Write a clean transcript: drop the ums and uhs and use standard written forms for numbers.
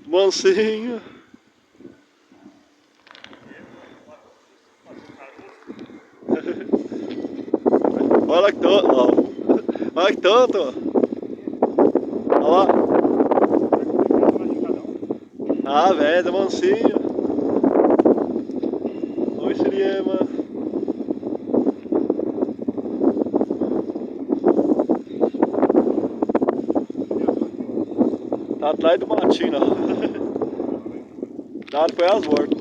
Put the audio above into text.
Mansinho. Olha que tanto, ó. Olha que tanto, ó. Olha lá. Ah, velho, mansinho. Oi, Siriema. Tá atrás do matinho, ó. Dado foi as voltas.